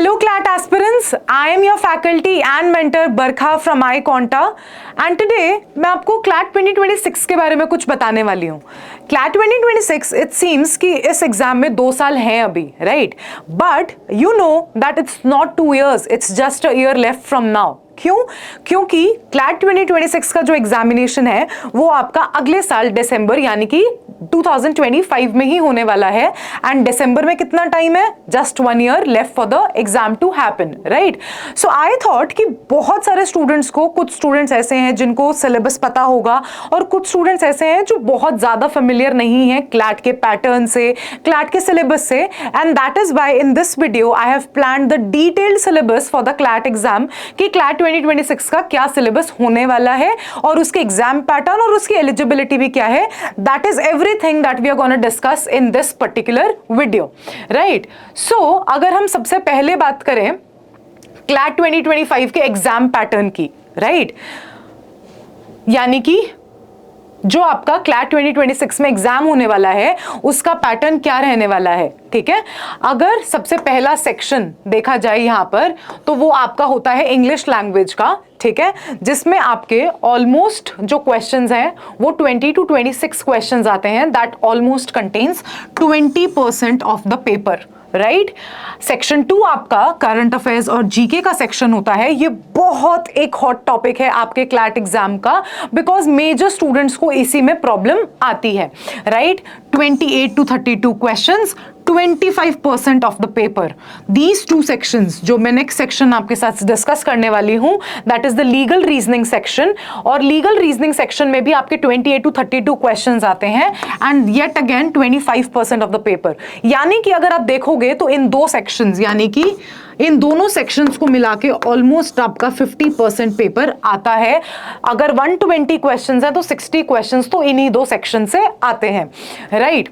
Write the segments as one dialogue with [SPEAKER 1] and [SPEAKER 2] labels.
[SPEAKER 1] Hello CLAT aspirants, I am your faculty and mentor Barkha from iConta and today मैं आपको CLAT 2026 के बारे में कुछ बताने वाली हूँ। CLAT 2026 it seems कि इस एग्जाम में 2 साल हैं अभी, right? But you know that it's not 2 years, it's just a year left from now. क्यों? क्योंकि CLAT 2026 का जो एग्जामिनेशन है वो आपका अगले साल दिसंबर यानी कि 2025 में ही होने वाला है एंड दिसंबर में कितना टाइम है? Just 1 year left for the exam to happen, right? So I thought कि बहुत सारे स्टूडेंट्स को, कुछ स्टूडेंट्स ऐसे हैं जिनको सिलेबस पता होगा और कुछ स्टूडेंट्स ऐसे हैं जो बहुत ज्यादा फेमिलियर नहीं है CLAT के पैटर्न से, CLAT के सिलेबस से, and that is why in this video I have planned the detailed syllabus for the CLAT exam कि CLAT 2026 का क्या सिलेबस होने वाला है और उसके एग्जाम पैटर्न और उसकी एलिजिबिलिटी भी क्या है. That is everything that we are gonna discuss in this particular video, right? So अगर हम सबसे पहले बात करें CLAT 2025 के एग्जाम पैटर्न की, राइट? यानी कि जो आपका CLAT 2026 में एग्जाम होने वाला है उसका पैटर्न क्या रहने वाला है, ठीक है? अगर सबसे पहला सेक्शन देखा जाए यहां पर तो वो आपका होता है इंग्लिश लैंग्वेज का, ठीक है, जिसमें आपके ऑलमोस्ट जो क्वेश्चंस हैं वो 20 to 26 क्वेश्चंस आते हैं. That almost contains 20% of the paper, right? Section 2 आपका करंट अफेयर्स और जीके का सेक्शन होता है. ये बहुत एक हॉट टॉपिक है आपके CLAT एग्जाम का बिकॉज मेजर स्टूडेंट्स को इसी में प्रॉब्लम आती है, right? 28 to 32 questions, 25% of the paper. These 2 sections जो मैं नेक्स्ट सेक्शन आपके साथ डिस्कस करने वाली हूं that is the legal reasoning section, और लीगल रीजनिंग सेक्शन में भी आपके 28 to 32 क्वेश्चंस आते हैं and yet again 25% of the paper. यानी कि अगर आप देखोगे तो इन 2 सेक्शंस यानी कि इन दोनों सेक्शंस को मिला के ऑलमोस्ट आपका 50% पेपर आता है. अगर 120 क्वेश्चंस है तो 60 क्वेश्चंस तो इन्हीं 2 सेक्शन से आते हैं, right?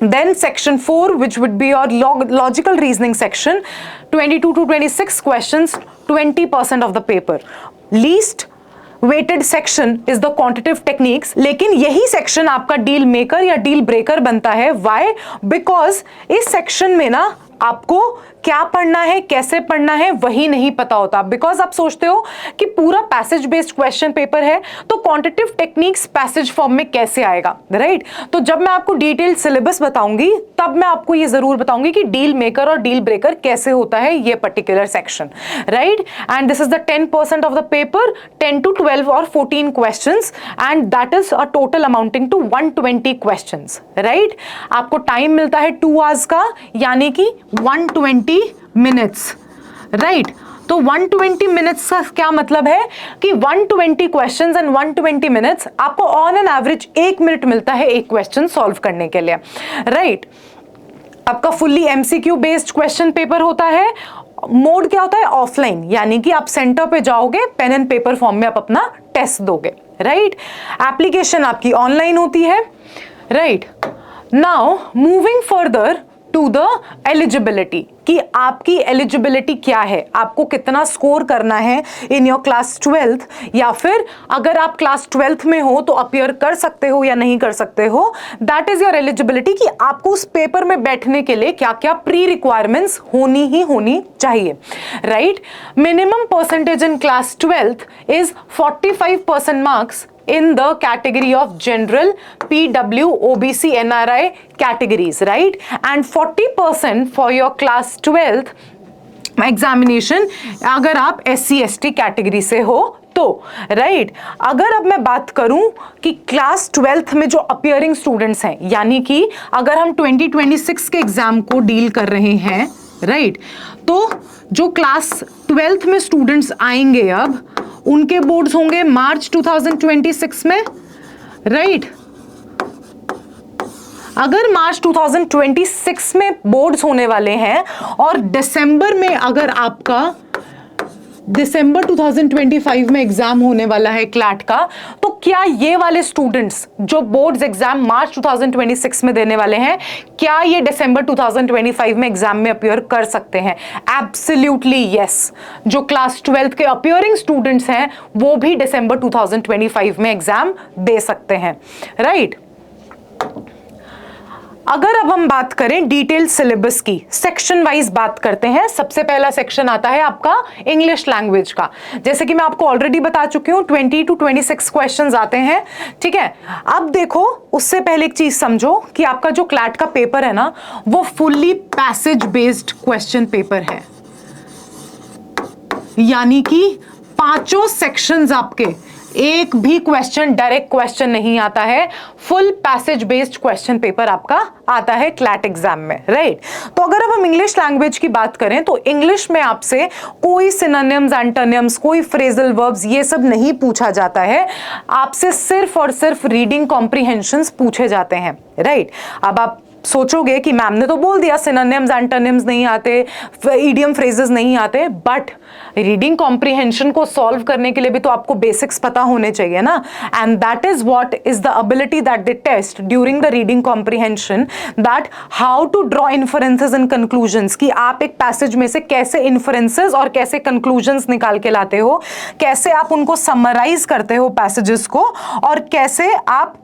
[SPEAKER 1] Then section 4 which would be your logical reasoning section, 22 to 26 questions, 20% of the paper. Least weighted section is the quantitative techniques. लेकिन यही सेक्शन आपका डील मेकर या डील ब्रेकर बनता है. Why? Because इस सेक्शन में ना आपको क्या पढ़ना है, कैसे पढ़ना है वही नहीं पता होता. बिकॉज आप सोचते हो कि पूरा पैसेज बेस्ड क्वेश्चन पेपर है तो क्वांटिटेटिव टेक्निक्स पैसेज फॉर्म में कैसे आएगा, राइट? तो जब मैं आपको डिटेल सिलेबस बताऊंगी तब मैं आपको ये जरूर बताऊंगी कि डील मेकर और डील ब्रेकर कैसे होता है ये particular section, right? And this is the 10% of the paper, 10 to 12 और 14 questions and that is a total amounting to 120 questions, right? आपको टाइम मिलता है 2 आवर्स का यानी कि 120 मिनट्स, राइट? तो 120 मिनट्स का क्या मतलब है कि 120 क्वेश्चंस एंड 120 मिनट्स आपको ऑन एन एवरेज 1 मिनट मिलता है एक क्वेश्चन सॉल्व करने के लिए, राइट? आपका fully MCQ based question paper होता है. मोड क्या होता है? ऑफलाइन, यानी कि आप सेंटर पे जाओगे, पेन एंड पेपर फॉर्म में आप अपना टेस्ट दोगे, राइट? एप्लीकेशन आपकी ऑनलाइन होती है, right? Now moving further to the eligibility कि आपकी एलिजिबिलिटी क्या है, आपको कितना स्कोर करना है इन योर क्लास 12th, या फिर अगर आप क्लास 12th में हो तो अपियर कर सकते हो या नहीं कर सकते हो. दैट इज योर एलिजिबिलिटी कि आपको उस पेपर में बैठने के लिए क्या क्या प्री रिक्वायरमेंट्स होनी चाहिए, right? Minimum percentage in class 12th is 45% marks in the category of general, PW, OBC, NRI categories, right? And 40% for your class 12th examination अगर आप SC ST कैटेगरी से हो तो, राइट? अगर अब मैं बात करूं कि क्लास 12th में जो अपियरिंग स्टूडेंट्स हैं यानी कि अगर हम 2026 के एग्जाम को डील कर रहे हैं, राइट? तो जो क्लास 12th में स्टूडेंट्स आएंगे अब उनके बोर्ड्स होंगे मार्च 2026 में, राइट? अगर मार्च 2026 में बोर्ड्स होने वाले हैं और दिसंबर में अगर आपका दिसंबर 2025 में एग्जाम होने वाला है CLAT का, तो क्या ये वाले स्टूडेंट्स जो बोर्ड्स एग्जाम मार्च 2026 में देने वाले हैं क्या ये दिसंबर 2025 में एग्जाम में अपीयर कर सकते हैं? Absolutely yes. जो क्लास 12th के अपीयरिंग स्टूडेंट्स हैं वो भी दिसंबर 2025 में एग्जाम दे सकते हैं, राइट? अगर अब हम बात करें डिटेल सिलेबस की, सेक्शन वाइज बात करते हैं। सबसे पहला सेक्शन आता है आपका इंग्लिश लैंग्वेज का। जैसे कि मैं आपको ऑलरेडी बता चुकी हूं 20 to 26 क्वेश्चंस आते हैं, ठीक है। अब देखो, उससे पहले एक चीज समझो कि आपका जो क्लैट का पेपर है ना, वो fully passage based question paper है, यानी कि पांचों सेक्शंस आपके, एक भी क्वेश्चन डायरेक्ट क्वेश्चन नहीं आता है, full passage based question paper आपका आता है क्लैट एग्जाम में, राइट। तो अगर अब हम इंग्लिश लैंग्वेज की बात करें तो इंग्लिश में आपसे कोई सिनोनिम्स, एंटोनिम्स, कोई फ्रेजल वर्ब्स ये सब नहीं पूछा जाता है, आपसे सिर्फ और सिर्फ रीडिंग कॉम्प्रिहेंशंस पूछे जाते हैं, राइट। अब आप सोचोगे कि मैम ने तो बोल दिया सिनोनिम्स, एंटोनिम्स नहीं आते, इडियम फ्रेजेस नहीं आते, बट रीडिंग कॉम्प्रिहेंशन को सॉल्व करने के लिए भी तो आपको बेसिक्स पता होने चाहिए ना। And that is what is the ability that they test during the reading comprehension, that how to draw inferences and conclusions, कि आप एक पैसेज में से कैसे इन्फरेंसेस और कैसे कंक्लूजन्स निकाल के लाते हो, कैसे आप उनको समराइज करते हो पैसेजेस को, और कैसे आप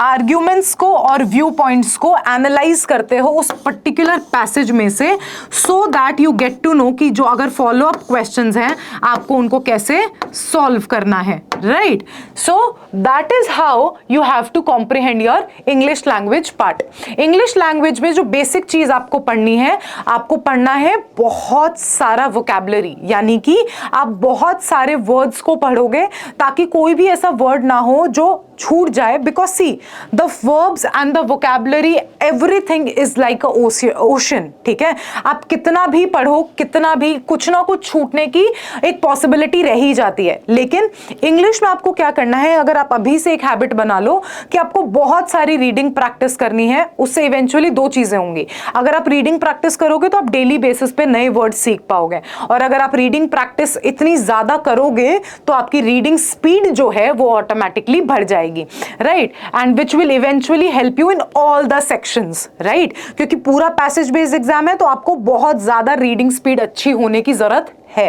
[SPEAKER 1] आर्ग्यूमेंट्स को और व्यू पॉइंट्स को एनालाइज करते हो उस पर्टिकुलर पैसेज में से, so that you get to know कि जो अगर फॉलो अप क्वेश्चंस हैं आपको उनको कैसे सॉल्व करना है, right. So that is how you have to comprehend your English language part. English language में जो बेसिक चीज आपको पढ़नी है, आपको पढ़ना है बहुत सारा वोकैबुलरी, यानी कि आप बहुत सारे वर्ड्स को पढ़ोगे ताकि कोई भी ऐसा वर्ड ना हो जो छूट जाए, because see the verbs and the vocabulary everything is like a ocean, ठीक है। आप कितना भी पढ़ो, कितना भी, कुछ ना कुछ छूटने की एक पॉसिबिलिटी रह ही जाती है। लेकिन इंग्लिश में आपको क्या करना है, अगर आप अभी से एक हैबिट बना लो कि आपको बहुत सारी रीडिंग प्रैक्टिस करनी है, उससे इवेंचुअली दो चीजें होंगी। अगर आप रीडिंग प्रैक्टिस करोगे तो आप डेली बेसिस पे नए वर्ड सीख पाओगे, और अगर आप रीडिंग प्रैक्टिस इतनी ज्यादा करोगे तो आपकी रीडिंग स्पीड जो है वो ऑटोमेटिकली बढ़ जाएगी, right, and which will eventually help you in all the sections, right. क्योंकि पूरा पैसेज बेस्ड एग्जाम है तो आपको बहुत ज्यादा रीडिंग स्पीड अच्छी होने की जरूरत है,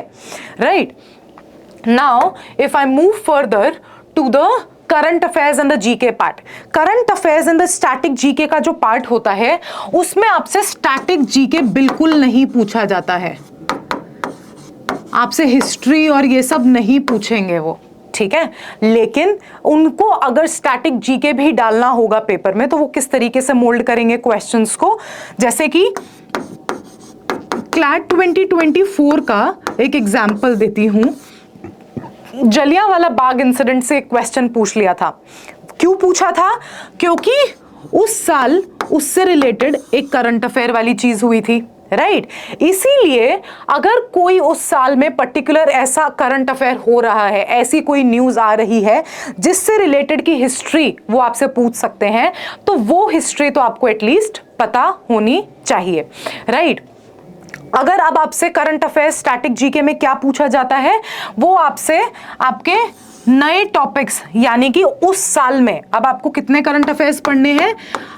[SPEAKER 1] right. Now if I move further to the current affairs and the GK part, current affairs and the static GK का जो पार्ट होता है उसमें आपसे स्टैटिक जीके बिल्कुल नहीं पूछा जाता है, आपसे हिस्ट्री और ये सब नहीं पूछेंगे वो, ठीक है। लेकिन उनको अगर स्टैटिक जीके भी डालना होगा पेपर में तो वो किस तरीके से मोल्ड करेंगे क्वेश्चंस को, जैसे कि क्लैट 2024 का एक एग्जाम्पल देती हूं। जलियांवाला बाग इंसिडेंट से एक क्वेश्चन पूछ लिया था। क्यों पूछा था? क्योंकि उस साल उससे रिलेटेड एक करंट अफेयर वाली चीज हुई थी, राइट। इसीलिए अगर कोई उस साल में पर्टिकुलर ऐसा करंट अफेयर हो रहा है, ऐसी कोई न्यूज आ रही है जिससे रिलेटेड की हिस्ट्री वो आपसे पूछ सकते हैं, तो वो हिस्ट्री तो आपको एटलीस्ट पता होनी चाहिए, राइट। अगर अब आपसे करंट अफेयर स्टैटिक जीके में क्या पूछा जाता है, वो आपसे आपके नए टॉपिक्स, यानी कि उस साल में अब आपको कितने करंट अफेयर्स पढ़ने हैं,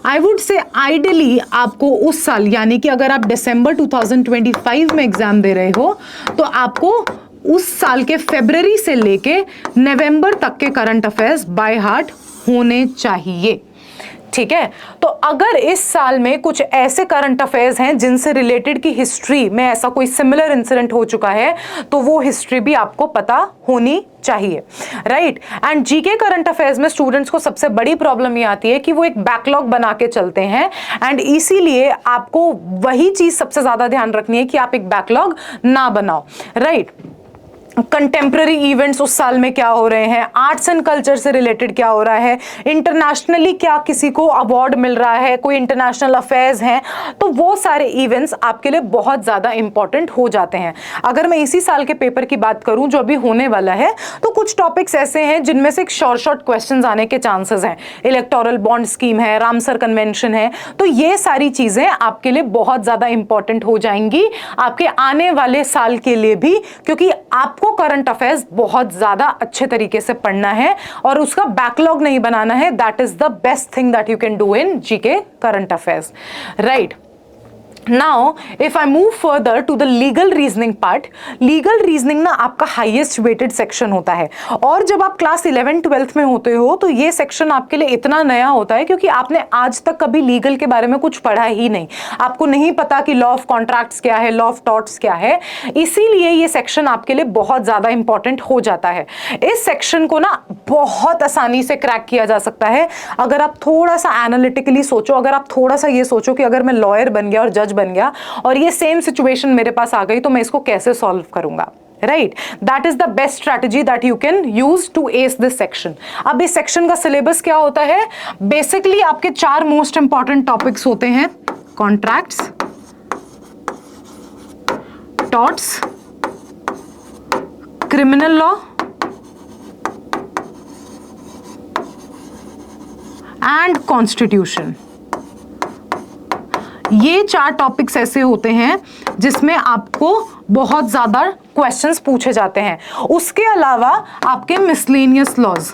[SPEAKER 1] आई वुड से आइडियली आपको उस साल, यानी कि अगर आप दिसंबर 2025 में एग्जाम दे रहे हो तो आपको उस साल के फरवरी से लेके नवंबर तक के करंट अफेयर्स बाय हार्ट होने चाहिए, ठीक है। तो अगर इस साल में कुछ ऐसे करंट अफेयर्स हैं जिनसे रिलेटेड की हिस्ट्री में ऐसा कोई सिमिलर इंसिडेंट हो चुका है तो वो हिस्ट्री भी आपको पता होनी चाहिए, right. And GK current affairs में स्टूडेंट्स को सबसे बड़ी प्रॉब्लम ये आती है कि वो एक बैकलॉग बना के चलते हैं, एंड इसीलिए आपको वही चीज सबसे ज्यादा ध्यान रखनी है कि आप एक बैकलॉग ना बनाओ, राइट। कंटेम्प्रेरी इवेंट्स उस साल में क्या हो रहे हैं, आर्ट्स एंड कल्चर से रिलेटेड क्या हो रहा है, इंटरनेशनली क्या किसी को अवार्ड मिल रहा है, कोई इंटरनेशनल अफेयर्स हैं, तो वो सारे इवेंट्स आपके लिए बहुत ज़्यादा इंपॉर्टेंट हो जाते हैं। अगर मैं इसी साल के पेपर की बात करूं जो अभी होने वाला है, तो कुछ टॉपिक्स ऐसे हैं जिनमें से एक शॉर्ट क्वेश्चन आने के चांसेस हैं। इलेक्टोरल बॉन्ड स्कीम है, रामसर कन्वेंशन है, तो ये सारी चीज़ें आपके लिए बहुत ज़्यादा इंपॉर्टेंट हो जाएंगी आपके आने वाले साल के लिए भी, क्योंकि आपको करंट अफेयर्स बहुत ज्यादा अच्छे तरीके से पढ़ना है और उसका बैकलॉग नहीं बनाना है। That is the best thing that you can do in GK current affairs, right. Now if I move further to the legal reasoning part, legal reasoning ना आपका हाईएस्ट वेटेड सेक्शन होता है, और जब आप क्लास 11-12 में होते हो तो ये सेक्शन आपके लिए इतना नया होता है क्योंकि आपने आज तक कभी लीगल के बारे में कुछ पढ़ा ही नहीं, आपको नहीं पता कि लॉ ऑफ कॉन्ट्रैक्ट्स क्या है, लॉ ऑफ टॉर्ट्स क्या है, इसीलिए ये सेक्शन आपके लिए बहुत ज्यादा इंपॉर्टेंट हो जाता है। इस सेक्शन को ना बहुत आसानी से क्रैक किया जा सकता है अगर आप थोड़ा सा एनालिटिकली सोचो, अगर आप थोड़ा सा ये सोचो कि अगर मैं लॉयर बन गया और जज बन गया और ये सेम सिचुएशन मेरे पास आ गई तो मैं इसको कैसे सॉल्व करूंगा, right? That is the best strategy that you can use to ace this section. अब इस सेक्शन का सिलेबस क्या होता है? बेसिकली आपके 4 मोस्ट इंपॉर्टेंट टॉपिक्स होते हैं, contracts, torts, criminal law and constitution. ये 4 टॉपिक्स ऐसे होते हैं जिसमें आपको बहुत ज्यादा क्वेश्चंस पूछे जाते हैं। उसके अलावा आपके मिसलेनियस लॉज,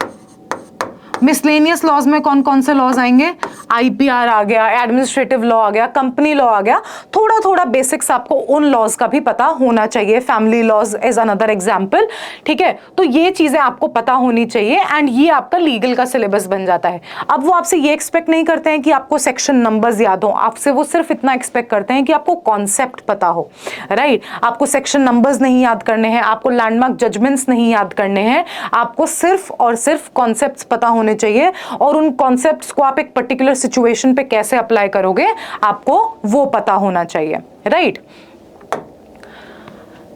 [SPEAKER 1] मिसलेनियस लॉज में कौन कौन से लॉज आएंगे? आईपीआर आ गया, एडमिनिस्ट्रेटिव लॉ आ गया, कंपनी लॉ आ गया, थोड़ा थोड़ा बेसिक्स आपको उन लॉज का भी पता होना चाहिए, family laws is another example, ठीक है? तो ये चीजें आपको पता होनी चाहिए एंड ये आपका लीगल का सिलेबस बन जाता है। अब वो आपसे ये एक्सपेक्ट नहीं करते हैं कि आपको सेक्शन नंबर्स याद हो, आपसे वो सिर्फ इतना एक्सपेक्ट करते हैं कि आपको कॉन्सेप्ट पता हो, राइट? आपको सेक्शन नंबर्स नहीं याद करने हैं, आपको लैंडमार्क जजमेंट्स नहीं याद करने हैं, आपको सिर्फ और सिर्फ कॉन्सेप्ट्स पता होने चाहिए, और उन कॉन्सेप्ट्स को आप एक पर्टिकुलर सिचुएशन पे कैसे अप्लाई करोगे आपको वो पता होना चाहिए, right?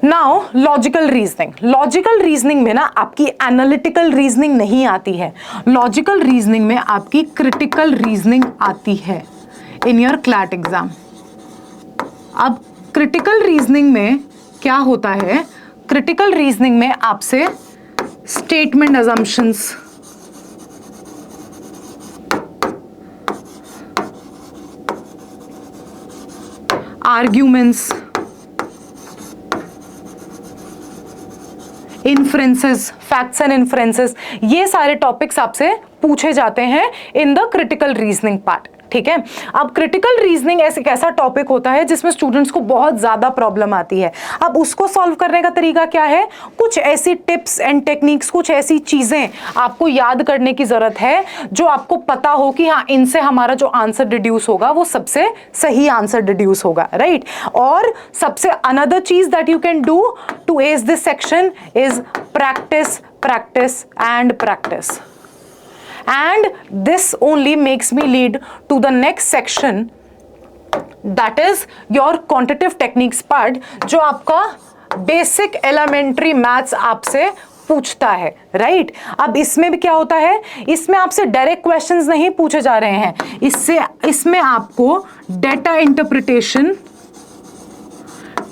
[SPEAKER 1] Now logical reasoning, logical reasoning में ना आपकी एनालिटिकल रीजनिंग नहीं आती है, लॉजिकल रीजनिंग में आपकी क्रिटिकल रीजनिंग आती है इन योर क्लैट एग्जाम। अब क्रिटिकल रीजनिंग में क्या होता है? क्रिटिकल रीजनिंग में आपसे statement assumptions, arguments, inferences, facts and inferences, ये सारे टॉपिक्स आपसे पूछे जाते हैं in the critical reasoning part, ठीक है? अब क्रिटिकल रीजनिंग एक ऐसा टॉपिक होता है जिसमें स्टूडेंट्स को बहुत ज्यादा प्रॉब्लम आती है। अब उसको सॉल्व करने का तरीका क्या है? कुछ ऐसी टिप्स एंड टेक्निक्स, कुछ ऐसी चीजें आपको याद करने की जरूरत है जो आपको पता हो कि हाँ, इनसे हमारा जो आंसर डिड्यूस होगा वो सबसे सही आंसर डिड्यूस होगा, राइट? और सबसे अनदर चीज that you can do to ace this section is practice, practice and practice. And this only makes me lead to the next section, that is your quantitative techniques part, जो आपका basic elementary maths आपसे पूछता है, right? अब इसमें भी क्या होता है? इसमें आपसे डायरेक्ट क्वेश्चंस नहीं पूछे जा रहे हैं, इसमें आपको डेटा इंटरप्रिटेशन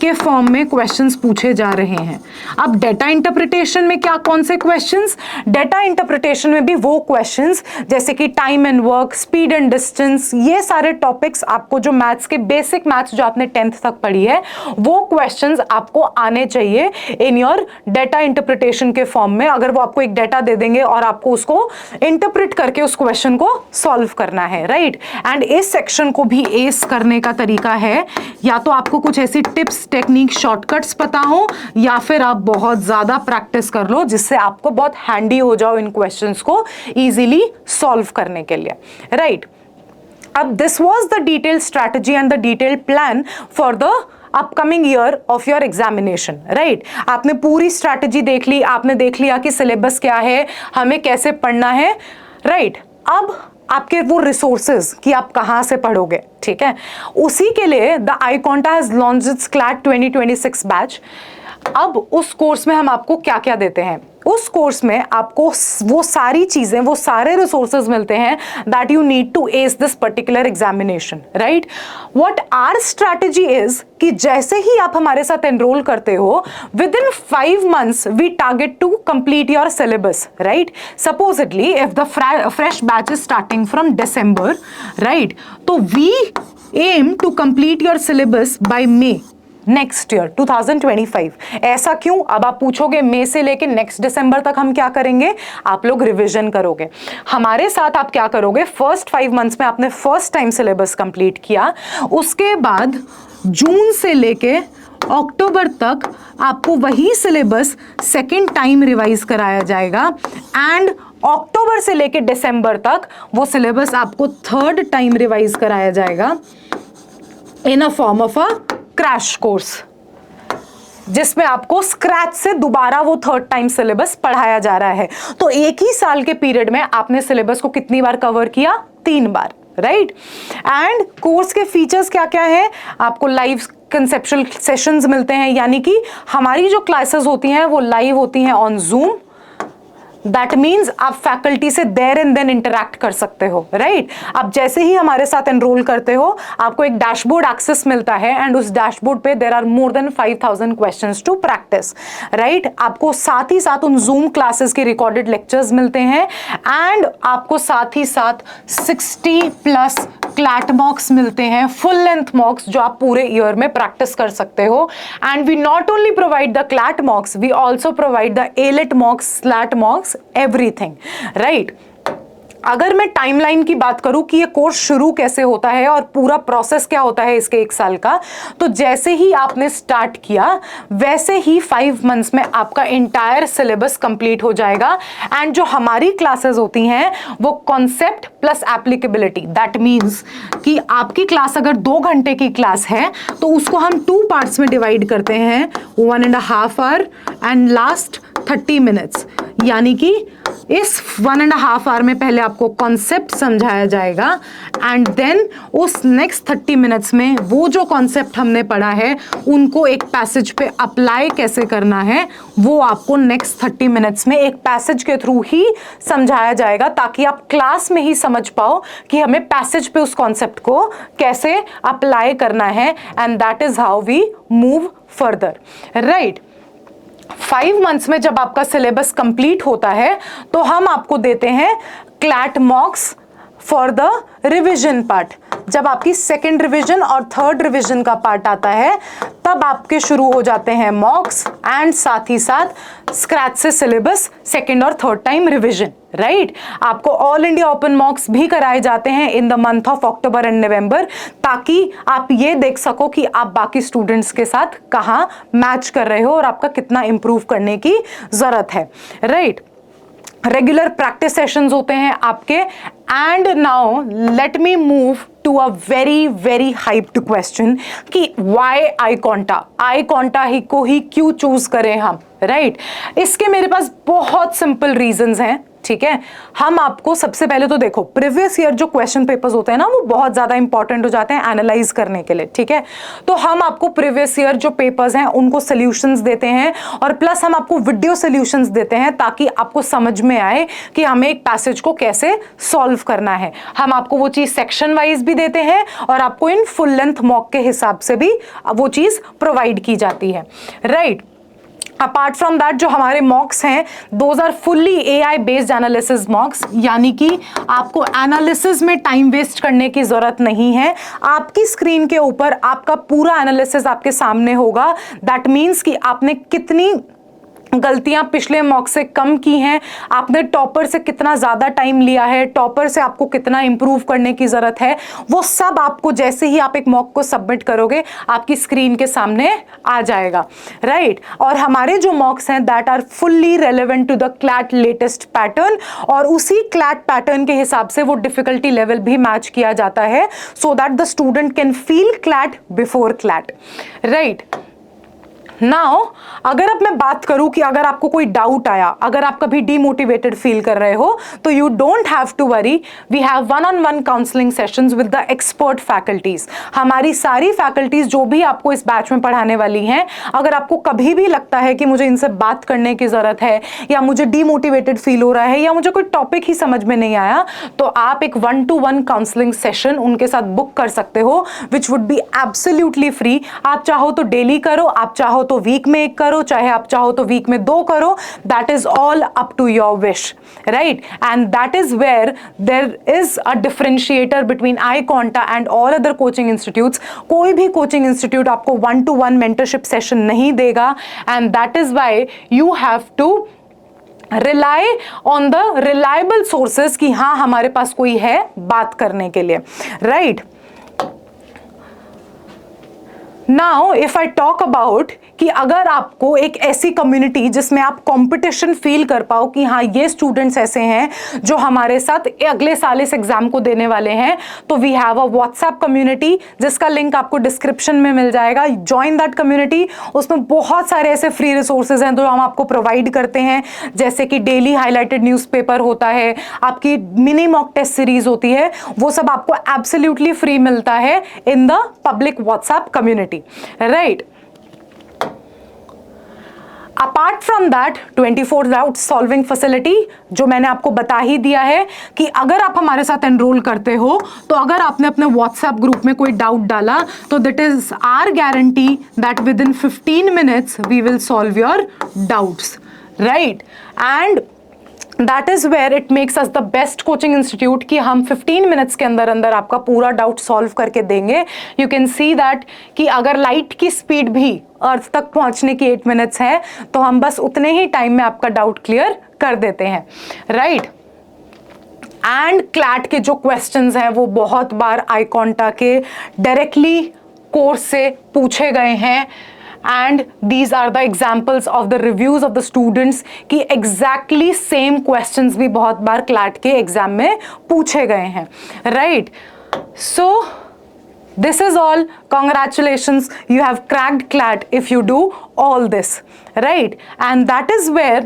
[SPEAKER 1] के फॉर्म में क्वेश्चंस पूछे जा रहे हैं। अब डेटा इंटरप्रिटेशन में क्या, कौन से क्वेश्चंस? डेटा इंटरप्रिटेशन में भी वो क्वेश्चंस जैसे कि time and work, speed and distance, ये सारे टॉपिक्स आपको जो मैथ्स के बेसिक मैथ्स जो आपने 10th तक पढ़ी है वो क्वेश्चंस आपको आने चाहिए इन योर डेटा इंटरप्रिटेशन के फॉर्म में। अगर वो आपको एक डेटा दे देंगे और आपको उसको इंटरप्रिट करके उस क्वेश्चन को सॉल्व करना है, राइट? एंड इस सेक्शन को भी एस करने का तरीका है, या तो आपको कुछ ऐसी टिप्स, टेक्निक, शॉर्टकट्स पता हो, या फिर आप बहुत ज्यादा प्रैक्टिस कर लो जिससे आपको बहुत हैंडी हो जाओ इन क्वेश्चंस को इजीली सॉल्व करने के लिए, राइट? अब this was the detail strategy and the detail plan for the upcoming year of your examination, right? आपने पूरी स्ट्रैटेजी देख ली, आपने देख लिया कि सिलेबस क्या है, हमें कैसे पढ़ना है, राइट? अब आपके वो रिसोर्सेज कि आप कहाँ से पढ़ोगे, ठीक है? उसी के लिए the iConta has launched it's CLAT 2026 batch. अब उस कोर्स में हम आपको क्या क्या देते हैं? उस कोर्स में आपको वो सारी चीजें, वो सारे रिसोर्सेज मिलते हैं that you need to ace this particular examination, right? What our strategy is कि जैसे ही आप हमारे साथ एनरोल करते हो, within 5 months we target to complete your syllabus, right? Supposedly if the fresh batch is starting from December, right? तो we aim to complete your syllabus by May, next year 2025। ऐसा क्यों? अब आप पूछोगे मई से लेके नेक्स्ट दिसंबर तक हम क्या करेंगे? आप लोग रिवीजन करोगे। हमारे साथ आप क्या करोगे? फर्स्ट 5 मंथ्स में आपने फर्स्ट टाइम सिलेबस कंप्लीट किया, उसके बाद जून से लेके अक्टूबर तक आपको वही सिलेबस सेकेंड टाइम रिवाइज कराया जाएगा, एंड अक्टूबर से लेके दिसंबर तक वो सिलेबस आपको थर्ड टाइम रिवाइज कराया जाएगा in a form of a crash course, जिसमें आपको स्क्रैच से दोबारा वो थर्ड टाइम सिलेबस पढ़ाया जा रहा है। तो एक ही साल के पीरियड में आपने सिलेबस को कितनी बार कवर किया? 3 बार, राइट। एंड कोर्स के फीचर्स क्या क्या है? आपको लाइव कंसेप्चुअल सेशंस मिलते हैं, यानी कि हमारी जो क्लासेस होती हैं वो लाइव होती हैं ऑन जूम। दैट मीन्स आप फैकल्टी से देयर एंड देन इंटरैक्ट कर सकते हो, राइट। आप जैसे ही हमारे साथ एनरोल करते हो आपको एक डैशबोर्ड एक्सेस मिलता है, एंड उस डैशबोर्ड पे there are more than 5000 questions to practice, right. आपको साथ ही साथ उन जूम क्लासेस के रिकॉर्डेड लेक्चर्स मिलते हैं, एंड आपको साथ ही साथ 60+ क्लैट मॉक्स मिलते हैं, फुल लेंथ मॉक्स, जो आप पूरे ईयर में प्रैक्टिस कर सकते हो। And we not only provide the CLAT mocks, we also provide the AILET mocks, SLAT mocks, everything, right? अगर मैं टाइमलाइन की बात करूं कि ये कोर्स शुरू कैसे होता है और पूरा प्रोसेस क्या होता है इसके 1 साल का, तो जैसे ही आपने स्टार्ट किया वैसे ही 5 मंथ्स में आपका इंटायर सिलेबस कंप्लीट हो जाएगा। एंड जो हमारी क्लासेस होती हैं वो concept plus applicability, that means कि आपकी क्लास अगर 2 घंटे की क्लास है तो उसको हम 2 पार्ट्स में डिवाइड करते हैं, 1.5 आवर एंड लास्ट 30 मिनट्स। यानी कि इस 1.5 आवर में पहले आपको कॉन्सेप्ट समझाया जाएगा, एंड देन उस नेक्स्ट 30 मिनट्स में वो जो कॉन्सेप्ट हमने पढ़ा है उनको एक पैसेज पे अप्लाई कैसे करना है वो आपको नेक्स्ट 30 मिनट्स में एक पैसेज के थ्रू ही समझाया जाएगा, ताकि आप क्लास में ही समझ पाओ कि हमें पैसेज पे उस कॉन्सेप्ट को कैसे अप्लाई करना है। And that is how we move further, right. 5 months में जब आपका सिलेबस कंप्लीट होता है तो हम आपको देते हैं CLAT मॉक्स for the revision part. जब आपकी सेकेंड रिवीजन और थर्ड रिवीजन का पार्ट आता है तब आपके शुरू हो जाते हैं मॉक्स, एंड साथ ही साथ स्क्रैच से सिलेबस सेकेंड और थर्ड टाइम रिवीजन, राइट। आपको ऑल इंडिया ओपन मॉक्स भी कराए जाते हैं in the month of October and November, ताकि आप ये देख सको कि आप बाकी स्टूडेंट्स के साथ कहाँ मैच कर रहे हो और आपका कितना इंप्रूव करने की जरूरत है, राइट। रेगुलर प्रैक्टिस सेशंस होते हैं आपके। And now let me move to a very very hyped question कि व्हाई आई कॉन्टा ही को ही क्यों चूज करें हम, राइट। इसके मेरे पास बहुत सिंपल रीजंस हैं, ठीक है। हम आपको सबसे पहले तो देखो, प्रीवियस ईयर जो क्वेश्चन पेपर्स होते हैं ना वो बहुत ज्यादा इंपॉर्टेंट हो जाते हैं एनालाइज करने के लिए, ठीक है। तो हम आपको प्रीवियस ईयर जो पेपर्स हैं उनको सॉल्यूशंस देते हैं, और प्लस हम आपको वीडियो सॉल्यूशंस देते हैं ताकि आपको समझ में आए कि हमें एक पैसेज को कैसे सॉल्व करना है। हम आपको वो चीज सेक्शन वाइज भी देते हैं और आपको इन फुल लेंथ मॉक के हिसाब से भी वो चीज प्रोवाइड की जाती है, राइट। अपार्ट फ्रॉम दैट जो हमारे मॉक्स हैं those are fully AI based analysis mocks, यानी कि आपको एनालिसिस में टाइम वेस्ट करने की जरूरत नहीं है। आपकी स्क्रीन के ऊपर आपका पूरा एनालिसिस आपके सामने होगा। दैट मीन्स कि आपने कितनी गलतियां पिछले मॉक से कम की हैं, आपने टॉपर से कितना ज्यादा टाइम लिया है, टॉपर से आपको कितना इंप्रूव करने की जरूरत है, वो सब आपको जैसे ही आप एक मॉक को सबमिट करोगे आपकी स्क्रीन के सामने आ जाएगा, राइट। और हमारे जो मॉक्स हैं that are fully relevant to the CLAT latest pattern, और उसी क्लैट पैटर्न के हिसाब से वो डिफिकल्टी लेवल भी मैच किया जाता है, so that the student can feel CLAT before CLAT, right. Now अगर अब मैं बात करूं कि अगर आपको कोई डाउट आया, अगर आप कभी डीमोटिवेटेड फील कर रहे हो, तो you don't have to worry, we have 1-on-1 counselling sessions with the expert faculties. हमारी सारी फैकल्टीज जो भी आपको इस बैच में पढ़ाने वाली हैं, अगर आपको कभी भी लगता है कि मुझे इनसे बात करने की जरूरत है, या मुझे डीमोटिवेटेड फील हो रहा है, या मुझे कोई टॉपिक ही समझ में नहीं आया, तो आप एक 1-to-1 काउंसलिंग सेशन उनके साथ बुक कर सकते हो, which would be absolutely free. आप चाहो तो डेली करो, आप चाहो तो वीक में 1 करो, चाहे आप चाहो तो वीक में 2 करो, that is all up to your wish, right? And that is where there is a differentiator between iConta and all other coaching institutes. कोई भी कोचिंग इंस्टीट्यूट आपको 1-to-1 मेंटरशिप सेशन नहीं देगा, and that is why you have to rely on the reliable sources कि हाँ हमारे पास कोई है बात करने के लिए, right? Now if I talk about कि अगर आपको एक ऐसी कम्युनिटी जिसमें आप कंपटीशन फील कर पाओ कि हाँ ये स्टूडेंट्स ऐसे हैं जो हमारे साथ अगले साल इस एग्जाम को देने वाले हैं, तो we have a WhatsApp community जिसका लिंक आपको डिस्क्रिप्शन में मिल जाएगा. Join that community. उसमें बहुत सारे ऐसे फ्री रिसोर्सेज हैं जो हम आपको प्रोवाइड करते हैं, जैसे कि डेली हाईलाइटेड न्यूज़पेपर होता है, आपकी मिनी मॉक टेस्ट सीरीज होती है, वो सब आपको एब्सोल्युटली फ्री मिलता है in the public WhatsApp community, right? Apart from that 24 doubt solving facility जो मैंने आपको बता ही दिया है कि अगर आप हमारे साथ एनरोल करते हो तो अगर आपने अपने व्हाट्सएप ग्रुप में कोई डाउट डाला तो that is our guarantee that within 15 minutes we will solve your doubts, right? And that is where it makes us the best coaching institute कि हम 15 मिनट्स के अंदर अंदर आपका पूरा डाउट सॉल्व करके देंगे. यू कैन सी दैट कि अगर लाइट की स्पीड भी अर्थ तक पहुंचने की 8 मिनट्स है तो हम बस उतने ही टाइम में आपका डाउट क्लियर कर देते हैं, राइट? एंड क्लैट के जो क्वेश्चंस हैं वो बहुत बार iConta के डायरेक्टली कोर्स से पूछे गए हैं, and these are the examples of the reviews of the students कि exactly same questions भी बहुत बार क्लैट के एग्जाम में पूछे गए हैं, right? So this is all. Congratulations, you have cracked CLAT if you do all this, right? And that is where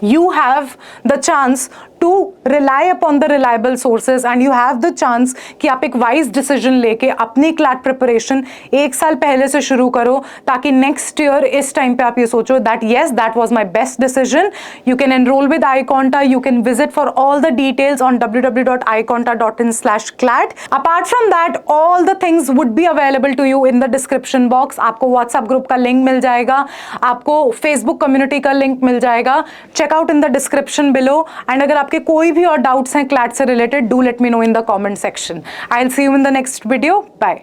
[SPEAKER 1] you have the chance to rely upon the reliable sources and you have the chance कि आप एक wise decision लेके अपनी CLAT preparation 1 साल पहले से शुरू करो ताकि next year इस time पे आप ये सोचो that yes, that was my best decision. You can enroll with iConta. You can visit for all the details on www.iconta.in/CLAT. Apart from that, all the things would be available to you in the description box. आपको WhatsApp group का link मिल जाएगा, आपको Facebook community का link मिल जाएगा. Check out in the description below. And अगर आपके कोई भी और डाउट्स हैं क्लैट से related, do let me know in the comment section. I will see you in the next video. Bye.